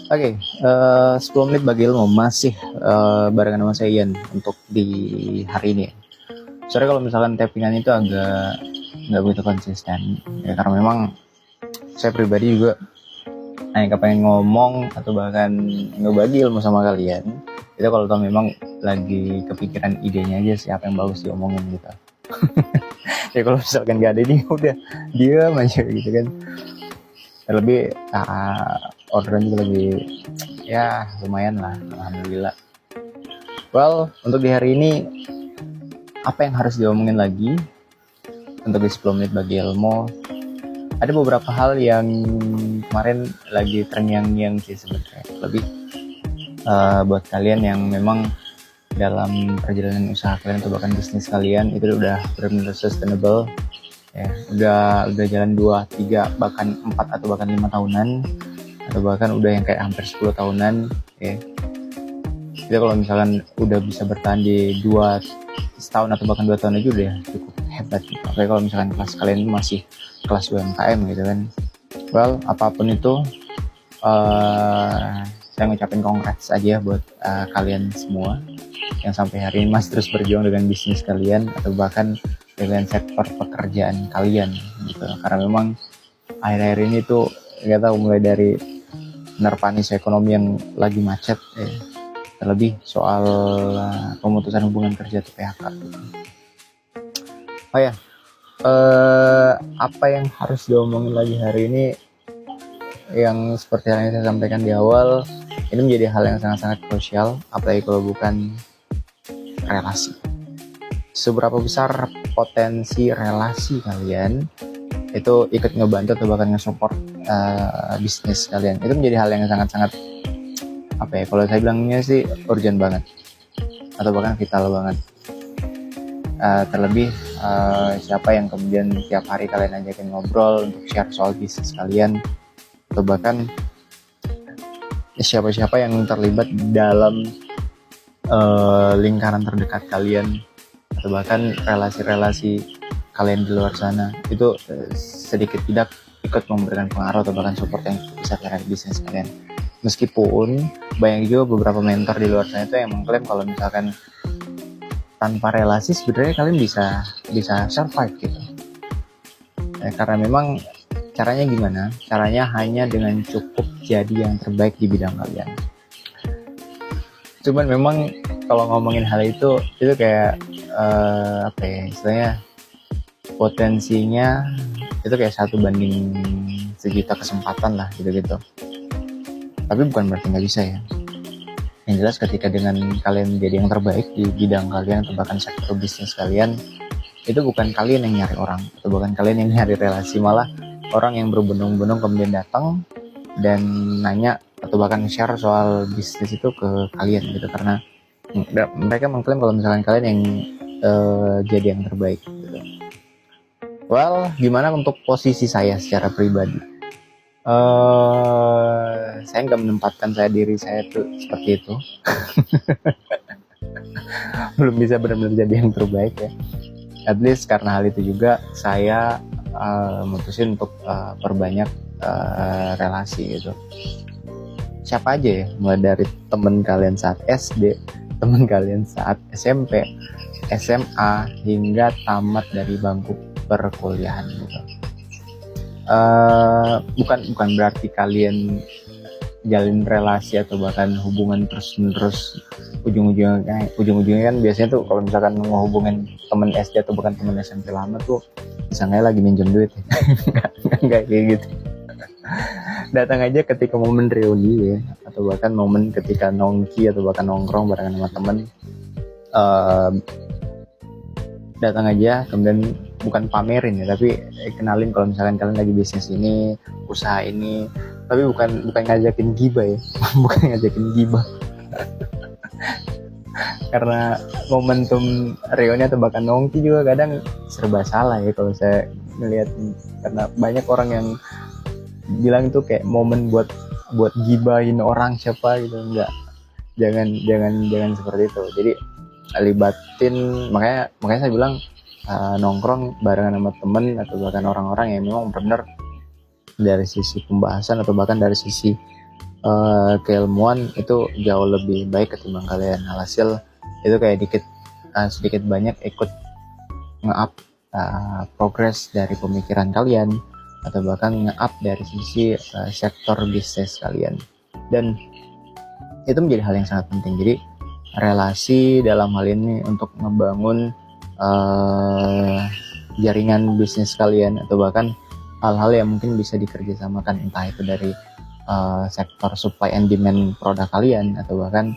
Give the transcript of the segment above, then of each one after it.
Oke, 10 menit bagi ilmu masih barengan sama saya Ian untuk di hari ini. Sorry kalau misalkan tappingan itu agak nggak begitu konsisten, ya karena memang saya pribadi juga hanya pengen ngomong atau bahkan ngebagi ilmu sama kalian. Itu kalau tau memang lagi kepikiran idenya aja siapa yang bagus diomongin gitu. Ya kalau misalkan gak ada ini udah diam aja gitu kan. Terlebih orderan juga lagi ya lumayan lah, alhamdulillah. Well, untuk di hari ini apa yang harus diomongin lagi untuk di 10 menit bagi ilmu? Ada beberapa hal yang kemarin lagi terngiang-ngiang sih sebenarnya. Lebih buat kalian yang memang dalam perjalanan usaha kalian atau bahkan bisnis kalian itu udah benar-benar sustainable, ya udah jalan 2, 3, bahkan 4 atau bahkan 5 tahunan, atau bahkan udah yang kayak hampir 10 tahunan, ya. Jadi kalau misalkan udah bisa bertahan di 2 setahun atau bahkan 2 tahun aja udah cukup hebat gitu. Apalagi kalau misalkan kelas kalian masih kelas UMKM gitu kan. Well, apapun itu saya ngucapin congrats aja buat kalian semua yang sampai hari ini masih terus berjuang dengan bisnis kalian atau bahkan dengan sektor pekerjaan kalian gitu. Karena memang akhir-akhir ini tuh nggak tahu, mulai dari nerpanis ekonomi yang lagi macet, terlebih soal pemutusan hubungan kerja atau PHK gitu. Oh ya, apa yang harus diomongin lagi hari ini, yang seperti yang saya sampaikan di awal, ini menjadi hal yang sangat-sangat krusial, apalagi kalau bukan relasi. Seberapa besar potensi relasi kalian itu ikut ngebantu atau bahkan nge-support bisnis kalian, itu menjadi hal yang sangat-sangat kalau saya bilangnya sih urgent banget atau bahkan vital banget. Terlebih siapa yang kemudian tiap hari kalian ajakin ngobrol untuk share soal bisnis kalian, atau bahkan siapa-siapa yang terlibat dalam lingkaran terdekat kalian atau bahkan relasi-relasi kalian di luar sana, itu sedikit tidak ikut memberikan pengaruh atau bahkan support yang besar terhadap bisnis kalian. Meskipun banyak juga beberapa mentor di luar sana itu yang mengklaim kalau misalkan tanpa relasi sebenarnya kalian bisa survive gitu. Karena memang caranya gimana? Caranya hanya dengan cukup jadi yang terbaik di bidang kalian. Cuman memang kalau ngomongin hal itu kayak istilahnya potensinya itu kayak 1 banding sejuta kesempatan lah gitu. Tapi bukan berarti nggak bisa ya. Yang jelas ketika dengan kalian menjadi yang terbaik di bidang kalian atau bahkan sektor bisnis kalian, itu bukan kalian yang nyari orang atau bahkan kalian yang nyari relasi, malah orang yang berbondong-bondong kemudian datang dan nanya atau bahkan share soal bisnis itu ke kalian gitu, karena mereka mengklaim kalau misalkan kalian yang jadi yang terbaik gitu. Well, gimana untuk posisi saya secara pribadi? Saya nggak menempatkan diri saya tuh seperti itu. Belum bisa benar-benar jadi yang terbaik ya. At least karena hal itu juga saya mutusin untuk perbanyak relasi gitu. Siapa aja ya, mulai dari teman kalian saat SD, teman kalian saat SMP, SMA, hingga tamat dari bangku perkuliahan gitu. Bukan berarti kalian jalin relasi atau bahkan hubungan terus-menerus, ujung-ujungnya kan biasanya tuh kalau misalkan ngehubungin teman SD atau bukan teman SMP lama tuh misalnya lagi minjem duit ya. Nggak kayak gitu. Datang aja ketika momen reuni ya, atau bahkan momen ketika nongki atau bahkan nongkrong barengan sama temen, datang aja kemudian bukan pamerin ya, tapi kenalin kalau misalkan kalian lagi bisnis ini, usaha ini, tapi bukan ngajakin gibah ya. Bukan ngajakin gibah. Karena momentum reuni atau bahkan nongki juga kadang serba salah ya kalau saya ngelihat, karena banyak orang yang bilang itu kayak momen buat gibahin orang siapa gitu. Enggak, jangan seperti itu. Jadi libatin, makanya saya bilang nongkrong barengan sama temen atau bahkan orang-orang yang memang benar dari sisi pembahasan atau bahkan dari sisi keilmuan itu jauh lebih baik ketimbang kalian. Alhasil itu kayak sedikit banyak ikut nge-up progres dari pemikiran kalian atau bahkan nge-up dari sisi sektor bisnis kalian, dan itu menjadi hal yang sangat penting. Jadi relasi dalam hal ini untuk ngebangun jaringan bisnis kalian atau bahkan hal-hal yang mungkin bisa dikerjasamakan, entah itu dari sektor supply and demand produk kalian atau bahkan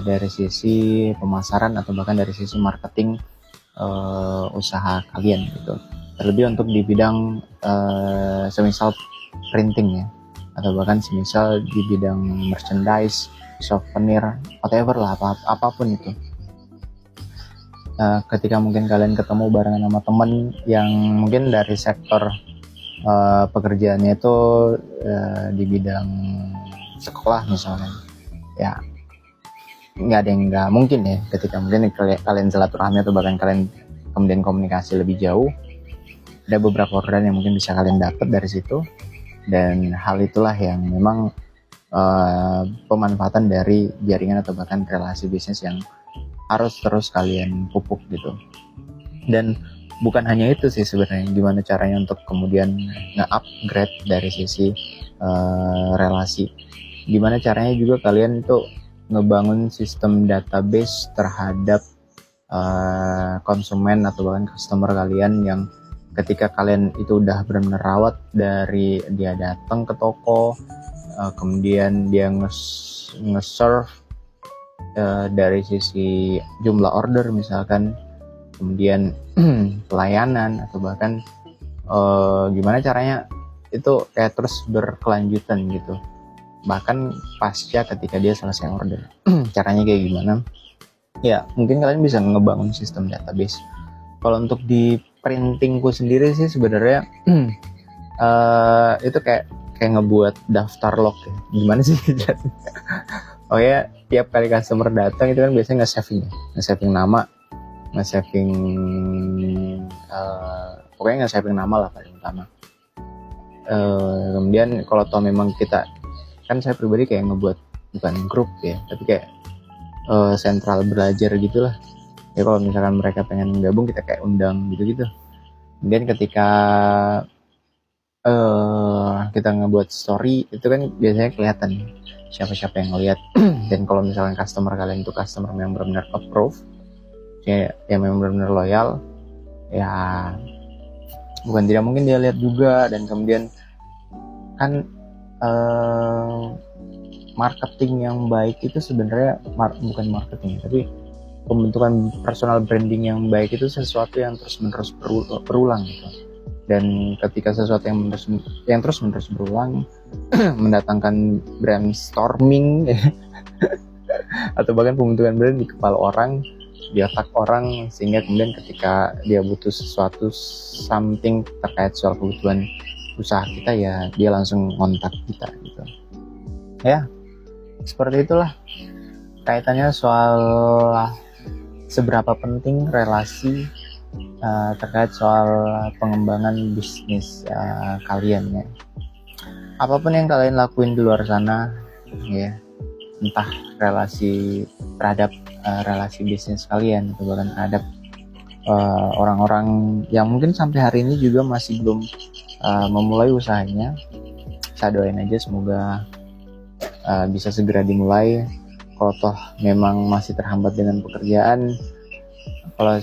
dari sisi pemasaran atau bahkan dari sisi marketing usaha kalian gitu. Terlebih untuk di bidang semisal printing ya, atau bahkan semisal di bidang merchandise, souvenir, whatever lah, apapun itu. Ketika mungkin kalian ketemu barengan sama temen yang mungkin dari sektor pekerjaannya itu di bidang sekolah misalnya, ya nggak ada yang nggak mungkin ya ketika mungkin kalian silaturahmi atau bahkan kalian kemudian komunikasi lebih jauh, ada beberapa orderan yang mungkin bisa kalian dapat dari situ, dan hal itulah yang memang pemanfaatan dari jaringan atau bahkan relasi bisnis yang harus terus kalian pupuk gitu. Dan bukan hanya itu sih sebenarnya, gimana caranya untuk kemudian nge-upgrade dari sisi relasi. Gimana caranya juga kalian itu ngebangun sistem database terhadap konsumen atau bahkan customer kalian yang ketika kalian itu udah benar-benar rawat dari dia datang ke toko, kemudian dia nge-serve dari sisi jumlah order misalkan, kemudian pelayanan atau bahkan gimana caranya itu kayak terus berkelanjutan gitu, bahkan pasca ketika dia selesai order. Caranya kayak gimana ya, mungkin kalian bisa ngebangun sistem database. Kalau untuk di printingku sendiri sih sebenarnya itu kayak ngebuat daftar log ya. Gimana sih? Oh ya, tiap kali customer datang itu kan biasanya nge-saving nama, pokoknya nge-saving nama lah paling utama. Kemudian kalau toh memang kita, kan saya pribadi kayak ngebuat bukan grup ya, tapi kayak sentral belajar gitulah ya. Kalau misalkan mereka pengen gabung, kita kayak undang gitu. Kemudian ketika kita ngebuat story itu kan biasanya kelihatan siapa-siapa yang ngeliat. Dan kalau misalkan customer kalian itu customer yang benar-benar approve ya, yang memang benar-benar loyal ya, bukan tidak mungkin dia lihat juga. Dan kemudian kan marketing yang baik itu sebenarnya bukan marketing, tapi pembentukan personal branding yang baik itu sesuatu yang terus-menerus berulang gitu. Dan ketika sesuatu yang terus-menerus berulang mendatangkan brainstorming atau bahkan pembentukan brand di kepala orang, di otak orang, sehingga kemudian ketika dia butuh sesuatu something terkait soal kebutuhan usaha kita ya, dia langsung kontak kita gitu ya. Seperti itulah kaitannya soal seberapa penting relasi terkait soal pengembangan bisnis kalian ya. Apapun yang kalian lakuin di luar sana ya, entah relasi terhadap relasi bisnis kalian atau bahkan terhadap orang-orang yang mungkin sampai hari ini juga masih belum memulai usahanya, saya doain aja semoga bisa segera dimulai. Kalau toh memang masih terhambat dengan pekerjaan, kalau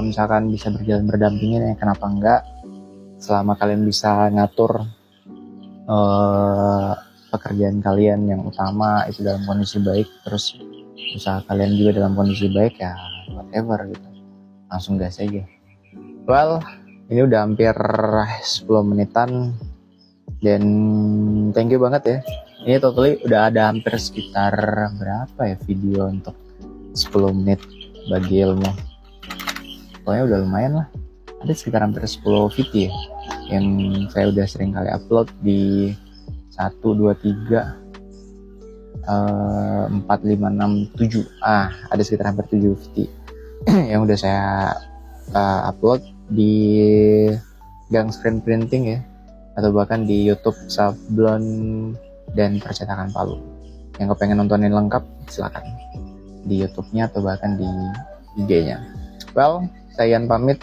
misalkan bisa berjalan berdampingan ya kenapa enggak, selama kalian bisa ngatur pekerjaan kalian yang utama itu dalam kondisi baik, terus usaha kalian juga dalam kondisi baik ya, whatever gitu, langsung gas aja. Well, ini udah hampir 10 menitan dan thank you banget ya. Ini totally udah ada hampir sekitar berapa ya video untuk 10 menit bagi ilmu. Pokoknya udah lumayan lah. Ada sekitar hampir 10 video ya, yang saya udah sering kali upload di 1, 2, 3, 4, 5, 6, 7. Ada sekitar hampir 7 video yang udah saya upload di Gang Screen Printing ya. atau bahkan di YouTube Sablon dan Percetakan Palu. Yang kepengen nontonin lengkap, silakan di YouTube-nya atau bahkan di IG-nya. Well, saya Ian pamit.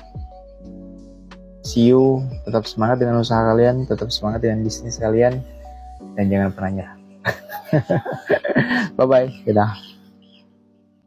See you. Tetap semangat dengan usaha kalian, tetap semangat dengan bisnis kalian, dan jangan pernah nyerah. Bye-bye. Dadah.